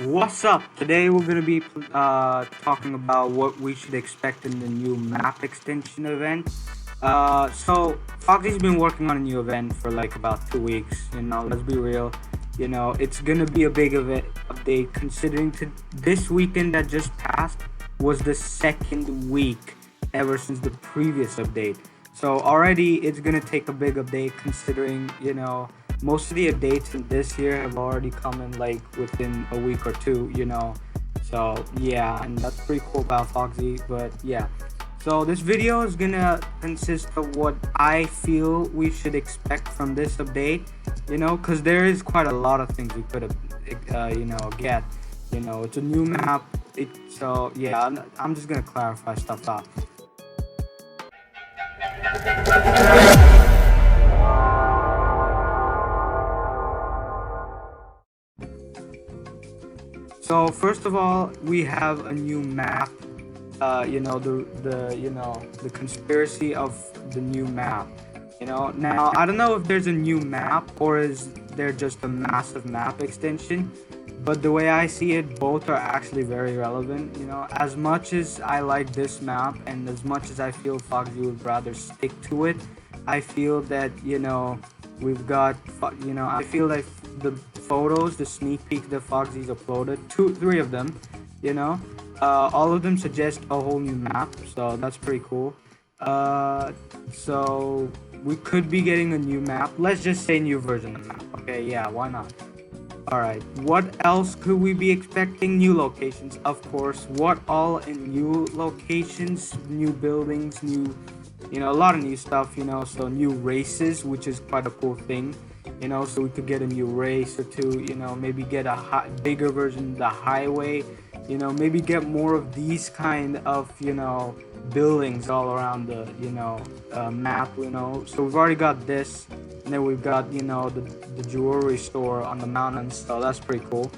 What's up? Today we're gonna be talking about what we should expect in the new map extension event. So Foxy's been working on a new event for like about 2 weeks. Let's be real. It's gonna be a big event update considering this weekend that just passed was the second week ever since the previous update. So already it's gonna take a big update considering most of the updates in this year have already come in like within a week or two. So yeah, and that's pretty cool about Foxy. But yeah, so this video is gonna consist of what I feel we should expect from this update. Because there is quite a lot of things we could have, get. It's a new map. So yeah, I'm just gonna clarify stuff out. So first of all, we have a new map. The conspiracy of the new map. Now I don't know if there's a new map or is there just a massive map extension. But the way I see it, both are actually very relevant. As much as I like this map and as much as I feel Foxy would rather stick to it, I feel that we've got I feel like the photos, the sneak peek that Foxy's uploaded, three of them, all of them suggest a whole new map, so that's pretty cool. So we could be getting a new map. Let's just say new version of the map. Okay, yeah, why not? Alright, what else could we be expecting? New locations, of course. What all in new locations, new buildings, a lot of new stuff, so new races, which is quite a cool thing, so we could get a new race or two, maybe get a bigger version of the highway, maybe get more of these kind of, buildings all around the, map, so we've already got this, and then we've got, the jewelry store on the mountains, so that's pretty cool.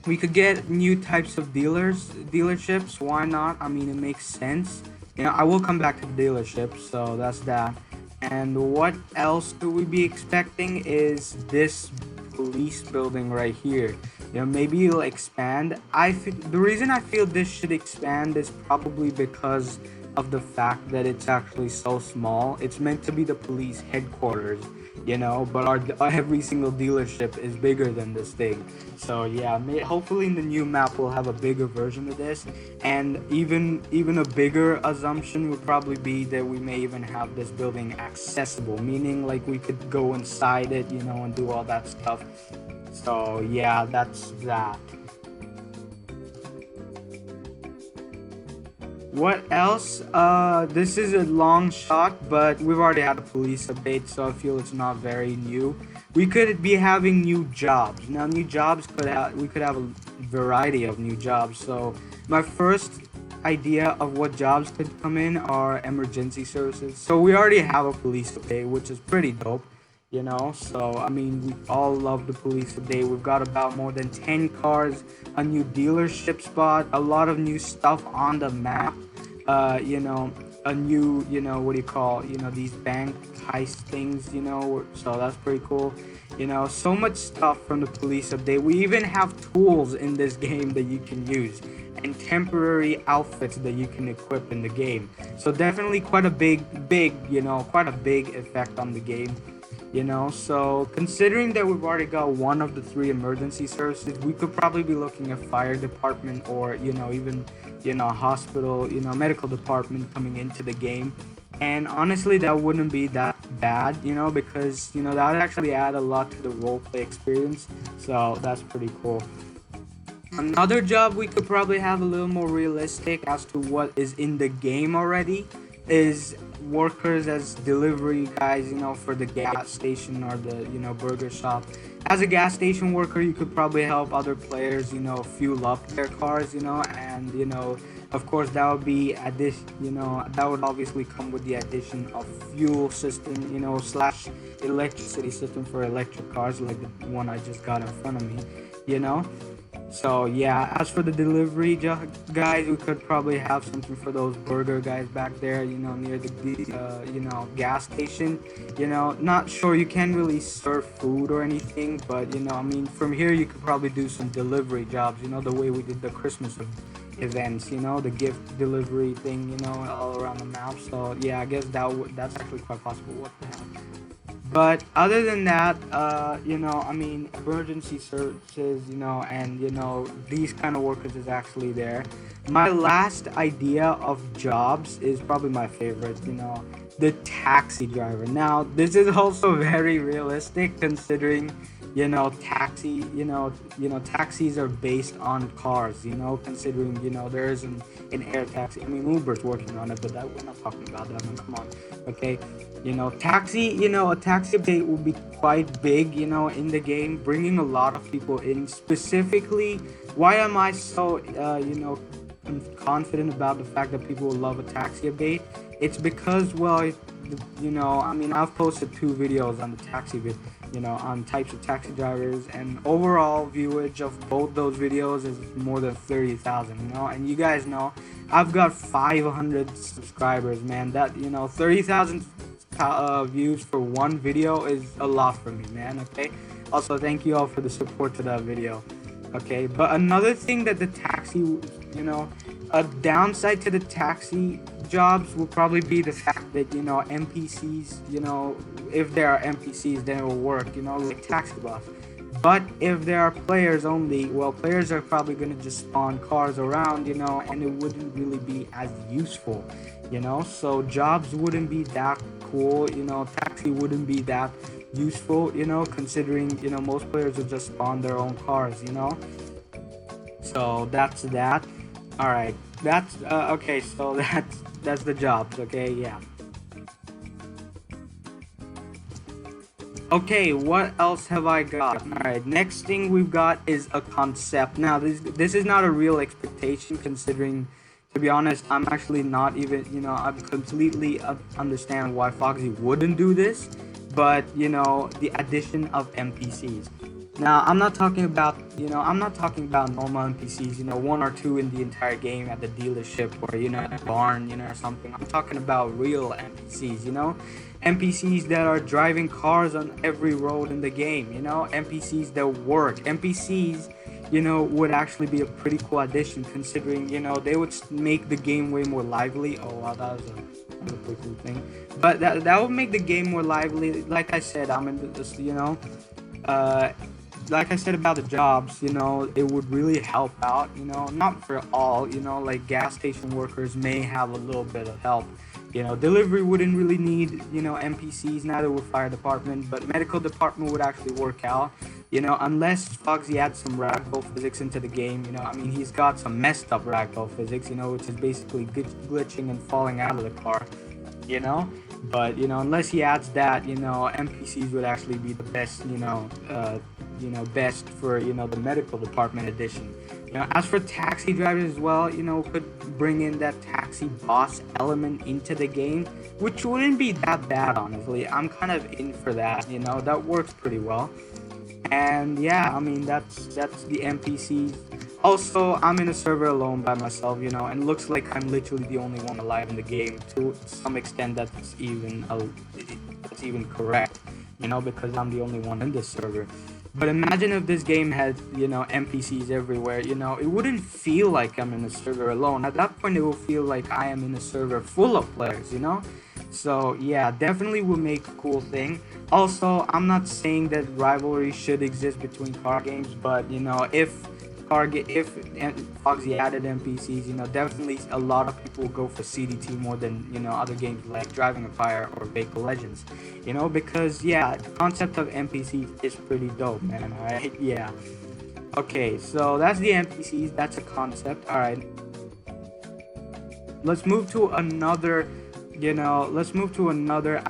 We could get new types of dealerships, why not? I mean, it makes sense. I will come back to the dealership, so that's that. And what else could we be expecting is this police building right here. Maybe it'll expand. The reason I feel this should expand is probably because of the fact that it's actually so small. It's meant to be the police headquarters, but every single dealership is bigger than this thing. So yeah, hopefully in the new map we'll have a bigger version of this, and even a bigger assumption would probably be that we may even have this building accessible, meaning like we could go inside it, and do all that stuff. So yeah, that's that. What else? This is a long shot, but we've already had a police update, so I feel it's not very new. We could be having new jobs. Now, new jobs we could have a variety of new jobs. So, my first idea of what jobs could come in are emergency services. So we already have a police update, which is pretty dope. So I mean, we all love the police today. We've got about more than 10 cars, a new dealership spot, a lot of new stuff on the map, a new, what do you call, these bank heist things, so that's pretty cool. So much stuff from the police update. We even have tools in this game that you can use and temporary outfits that you can equip in the game. So definitely quite a big effect on the game. So considering that we've already got one of the three emergency services, we could probably be looking at fire department or even hospital, medical department coming into the game. And honestly, that wouldn't be that bad, because that would actually add a lot to the roleplay experience. So that's pretty cool. Another job we could probably have a little more realistic as to what is in the game already is workers as delivery guys, for the gas station or the, burger shop. As a gas station worker, you could probably help other players, fuel up their cars, and, of course, that would be that would obviously come with the addition of fuel system, slash electricity system for electric cars, like the one I just got in front of me, So yeah, as for the delivery guys, we could probably have something for those burger guys back there, near the gas station. Not sure, you can't really serve food or anything, but I mean, from here you could probably do some delivery jobs. The way we did the Christmas events, the gift delivery thing, all around the map. So yeah, I guess that's actually quite possible. What the hell? But other than that, I mean, emergency services, and these kind of workers is actually there. My last idea of jobs is probably my favorite, the taxi driver. Now, this is also very realistic considering, taxis are based on cars, considering, there is an air taxi. I mean, Uber's working on it, but we're not talking about that one. Come on, okay? A taxi date will be quite big, in the game, bringing a lot of people in. Specifically, why am I so, confident about the fact that people will love a taxi bait? It's because, well, I mean, I've posted 2 videos on the on types of taxi drivers, and overall viewage of both those videos is more than 30,000, and you guys know, I've got 500 subscribers, man. That, 30,000 views for one video is a lot for me, man. Okay, also thank you all for the support to that video. Okay, but another thing that the taxi, a downside to the taxi jobs will probably be the fact that NPCs, if there are NPCs, then it will work, like taxi bus. But if there are players only, well, players are probably going to just spawn cars around, and it wouldn't really be as useful, so jobs wouldn't be that cool, taxi wouldn't be that useful, considering, most players would just spawn their own cars, so that's that. All right, that's okay, so that's the jobs. Okay, yeah. Okay, what else have I got? All right, next thing we've got is a concept. Now, this is not a real expectation, considering, to be honest, I'm actually not even, I completely understand why Foxy wouldn't do this, but, the addition of NPCs. Now, I'm not talking about normal NPCs, one or two in the entire game at the dealership or, at the barn, or something. I'm talking about real NPCs, NPCs that are driving cars on every road in the game, NPCs that work. NPCs, would actually be a pretty cool addition, considering, they would make the game way more lively. Oh, wow, that was a pretty cool thing. But that would make the game more lively. Like I said, I'm in this, like I said about the jobs, it would really help out, not for all, like gas station workers may have a little bit of help. Delivery wouldn't really need, NPCs, neither would fire department, but medical department would actually work out, unless Foxy adds some ragdoll physics into the game, I mean, he's got some messed up ragdoll physics, which is basically glitching and falling out of the car, but, unless he adds that, NPCs would actually be the best, best for, the medical department edition. As for taxi drivers as well, could bring in that taxi boss element into the game, which wouldn't be that bad, honestly. I'm kind of in for that, that works pretty well. And yeah, I mean, that's the NPCs. Also, I'm in a server alone by myself, and it looks like I'm literally the only one alive in the game. To some extent, that's even correct, because I'm the only one in this server. But imagine if this game had, NPCs everywhere, it wouldn't feel like I'm in a server alone. At that point, it will feel like I am in a server full of players, So yeah, definitely will make a cool thing. Also, I'm not saying that rivalry should exist between car games, but, if Foxy added NPCs, definitely a lot of people will go for CDT more than, other games like Driving a Fire or Vehicle Legends, because, yeah, the concept of NPCs is pretty dope, man, alright, yeah. Okay, so that's the NPCs, that's a concept, alright. Let's move to another,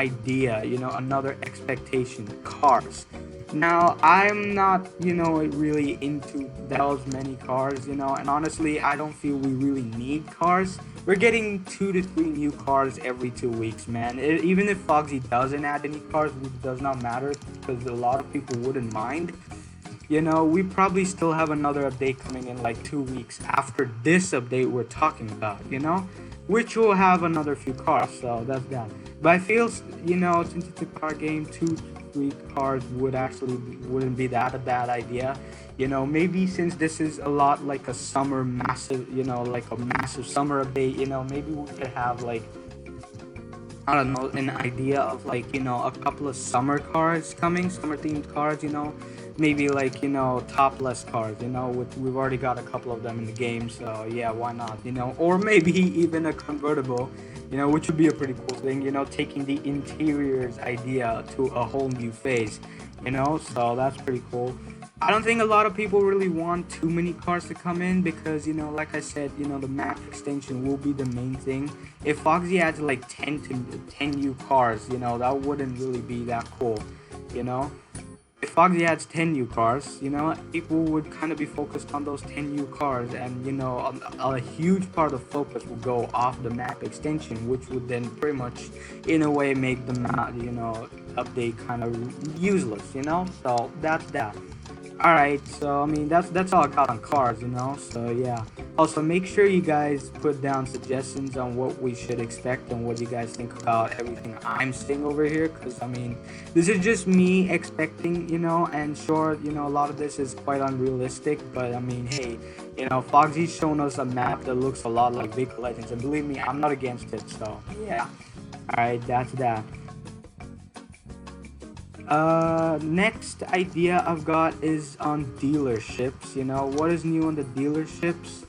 idea, another expectation, cars. Now, I'm not, really into those many cars, and honestly, I don't feel we really need cars. We're getting 2 to 3 new cars every 2 weeks, man. Even if Foxy doesn't add any cars, which does not matter, because a lot of people wouldn't mind. you know, we probably still have another update coming in like 2 weeks after this update we're talking about, you know, which will have another few cars. So that's that. But I feel, you know, since it's a car game, 2 3 cars wouldn't be that a bad idea. You know, maybe since this is a lot like a summer massive, you know, like a massive summer update, you know, maybe we could have like, I don't know, an idea of like, you know, a couple of summer cars coming, summer themed cars, you know, maybe like, you know, topless cars, you know, we've already got a couple of them in the game, so yeah, why not, you know, or maybe even a convertible, you know, which would be a pretty cool thing, you know, taking the interiors idea to a whole new phase, you know, so that's pretty cool. I don't think a lot of people really want too many cars to come in because, you know, like I said, you know, the map extension will be the main thing. If Foxy adds like 10 new cars, you know, that wouldn't really be that cool, you know. If Foxy adds 10 new cars, you know, people would kind of be focused on those 10 new cars, and, you know, a huge part of focus will go off the map extension, which would then pretty much, in a way, make the map, you know, update kind of useless, you know. So that's that. Alright, so I mean that's all I got on cars, you know. So yeah. Also make sure you guys put down suggestions on what we should expect and what you guys think about everything I'm saying over here, because I mean this is just me expecting, you know, and sure, you know, a lot of this is quite unrealistic, but I mean, hey, you know, Foxy's shown us a map that looks a lot like Vehicle Legends, and believe me, I'm not against it, so yeah. Alright, that's that. Next idea I've got is on dealerships. You know, what is new on the dealerships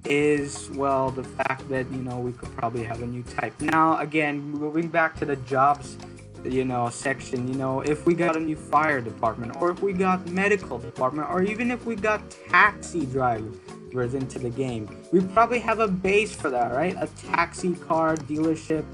is, well, the fact that, you know, we could probably have a new type. Now, again, moving back to the jobs, you know, section, you know, if we got a new fire department, or if we got medical department, or even if we got taxi drivers into the game, we probably have a base for that, right? A taxi car dealership,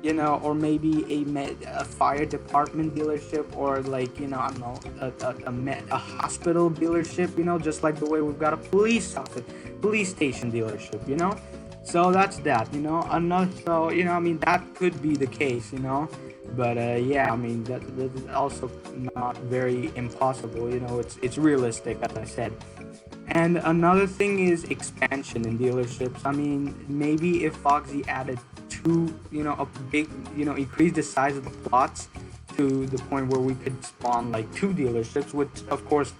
you know, or maybe a fire department dealership, or like, you know, I don't know, a hospital dealership, you know, just like the way we've got a police station dealership, you know. So that's that, you know. I'm not, so, you know, I mean, that could be the case, you know, but yeah, I mean, that is also not very impossible, you know. It's realistic, as I said. And another thing is expansion in dealerships. I mean, maybe if Foxy added two, you know, a big, you know, increase the size of the plots to the point where we could spawn like two dealerships with, of course,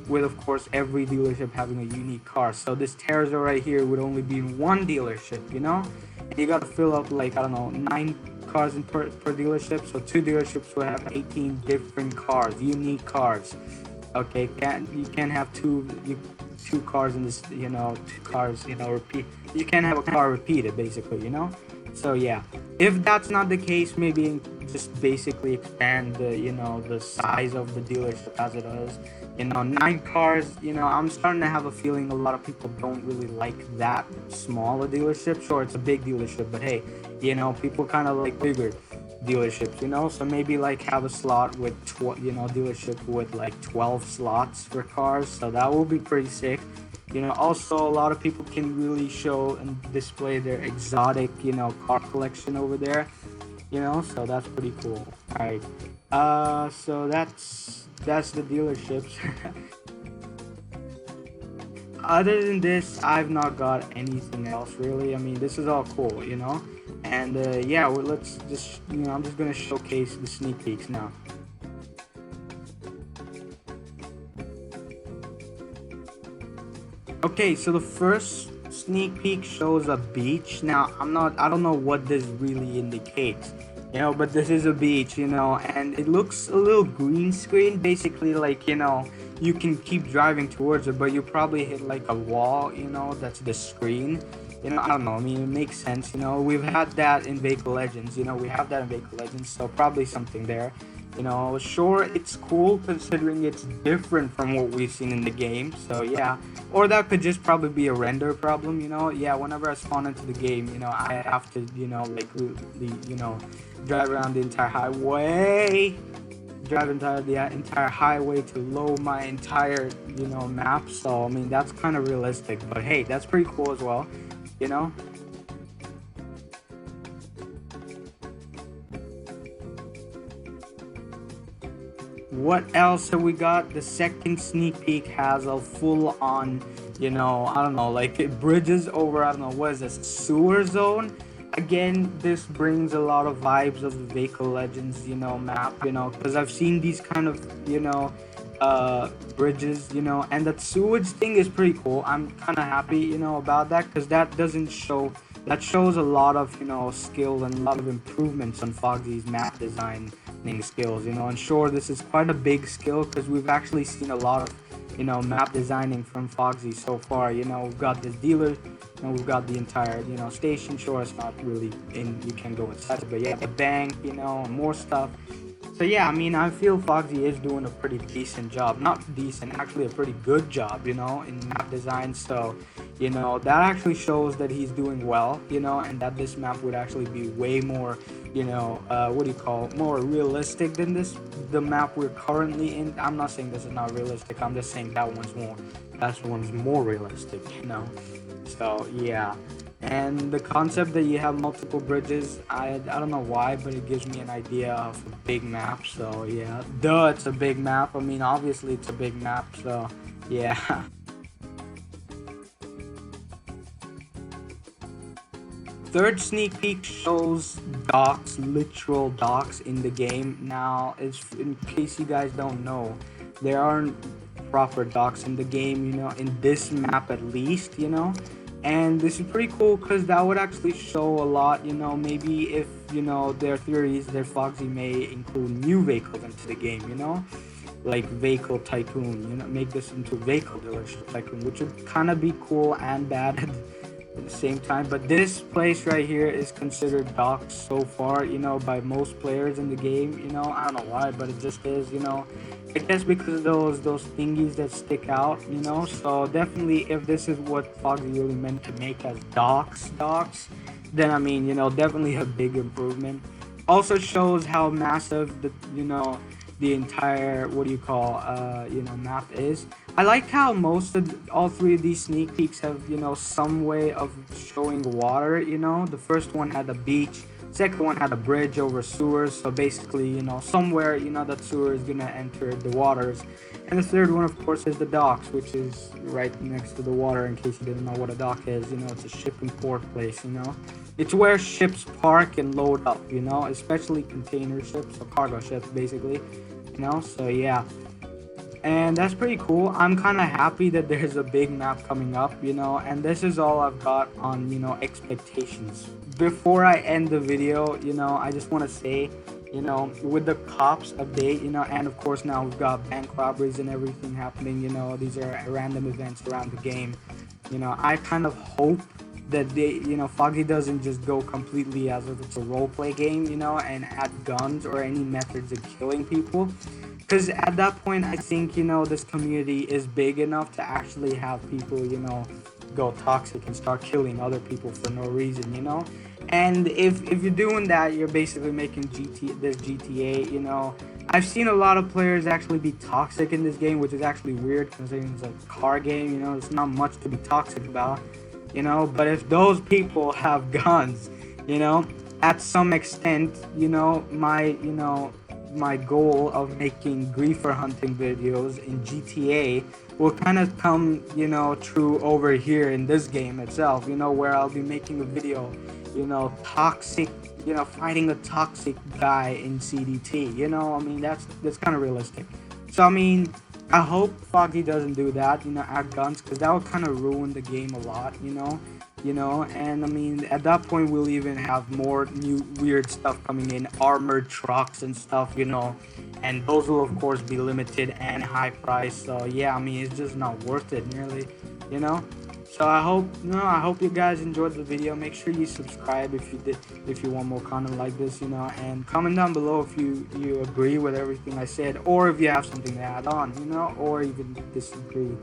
with of course every dealership having a unique car. So this Terza right here would only be in one dealership, you know, and you got to fill up like, I don't know, 9 cars per dealership. So two dealerships will have 18 different cars, unique cars. Okay, you can't have two cars in this, you know, two cars, you know, repeat. You can't have a car repeated, basically, you know. So yeah, if that's not the case, maybe just basically expand the, you know, the size of the dealership as it is. You know, 9 cars. You know, I'm starting to have a feeling a lot of people don't really like that small a dealership. Sure, it's a big dealership, but hey, you know, people kind of like bigger dealerships, you know. So maybe like have a slot with you know, dealership with like 12 slots for cars, so that will be pretty sick, you know. Also, a lot of people can really show and display their exotic, you know, car collection over there, you know, so that's pretty cool. All right, so that's the dealerships. Other than this, I've not got anything else really. I mean, this is all cool, you know. And yeah, well, let's just, you know, I'm just gonna showcase the sneak peeks now. Okay, so the first sneak peek shows a beach. Now, I don't know what this really indicates, you know, but this is a beach, you know, and it looks a little green screen, basically, like, you know, you can keep driving towards it, but you probably hit like a wall, you know, that's the screen. You know, I don't know, I mean, it makes sense, you know, we've had that in Vehicle Legends, you know, we have that in Vehicle Legends, so probably something there. You know, sure, it's cool considering it's different from what we've seen in the game, so yeah. Or that could just probably be a render problem, you know. Yeah, whenever I spawn into the game, you know, I have to, you know, like, really, you know, drive around the entire highway, the entire highway to load my entire, you know, map. So I mean, that's kind of realistic, but hey, that's pretty cool as well, you know. what else have we got? The second sneak peek has a full on, I don't know, like it bridges over, I don't know, what is this, sewer zone? Again, this brings a lot of vibes of the Vehicle Legends, map, because I've seen these kind of, bridges, and that sewage thing is pretty cool. I'm kind of happy, about that, because that shows a lot of, skill and a lot of improvements on Fogsy's map designing skills, and sure, this is quite a big skill, because we've actually seen a lot of, map designing from Fogsy so far. We've got this dealer, we've got the entire, station. Sure, it's not really you can go inside, but yeah, the bank, more stuff. So yeah, I mean, I feel Fogsy is doing a pretty decent job. Not decent, actually a pretty good job, in map design. So, that actually shows that he's doing well, and that this map would actually be way more, more realistic than the map we're currently in. I'm not saying this is not realistic. I'm just saying that one's more realistic, So yeah. And the concept that you have multiple bridges, I don't know why, but it gives me an idea of a big map. So yeah, it's a big map. I mean, obviously it's a big map. So yeah. Third sneak peek shows docks, literal docks in the game. Now, in case you guys don't know, there aren't proper docks in the game, in this map at least, And this is pretty cool because that would actually show a lot, maybe if, their theories, their Fogsy may include new vehicles into the game, like Vehicle Tycoon, make this into Vehicle Dealership Tycoon, which would kind of be cool and bad at the same time. But this place right here is considered docks so far, by most players in the game, I don't know why, but it just is, I guess because of those thingies that stick out, so definitely if this is what Fogsy really meant to make as docks, then I mean, definitely a big improvement. Also shows how massive the entire, map is. I like how all three of these sneak peeks have, some way of showing water, The first one had a beach, second one had a bridge over sewers, so basically, somewhere, that sewer is gonna enter the waters. And the third one, of course, is the docks, which is right next to the water, in case you didn't know what a dock is. It's a shipping port place, It's where ships park and load up, especially container ships or cargo ships, basically, so yeah. And that's pretty cool. I'm kind of happy that there's a big map coming up, and this is all I've got on, expectations. Before I end the video, I just want to say, with the cops update, and of course now we've got bank robberies and everything happening, these are random events around the game. I kind of hope that Fogsy doesn't just go completely as if it's a roleplay game, and add guns or any methods of killing people. Because at that point, I think, this community is big enough to actually have people, go toxic and start killing other people for no reason, And if you're doing that, you're basically making this GTA, I've seen a lot of players actually be toxic in this game, which is actually weird considering it's a car game, There's not much to be toxic about, But if those people have guns, at some extent, my goal of making griefer hunting videos in GTA will kind of come, true over here in this game itself, where I'll be making a video, toxic, fighting a toxic guy in CDT, I mean, that's kind of realistic. So, I mean, I hope Fogsy doesn't do that, add guns, because that would kind of ruin the game a lot, and I mean, at that point we'll even have more new weird stuff coming in, armored trucks and stuff, and those will of course be limited and high priced. So yeah, I mean, it's just not worth it nearly, So I hope you guys enjoyed the video. Make sure you subscribe if you want more content like this, and comment down below if you agree with everything I said, or if you have something to add on, or even disagree.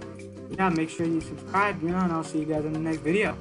Yeah, make sure you subscribe, and I'll see you guys in the next video.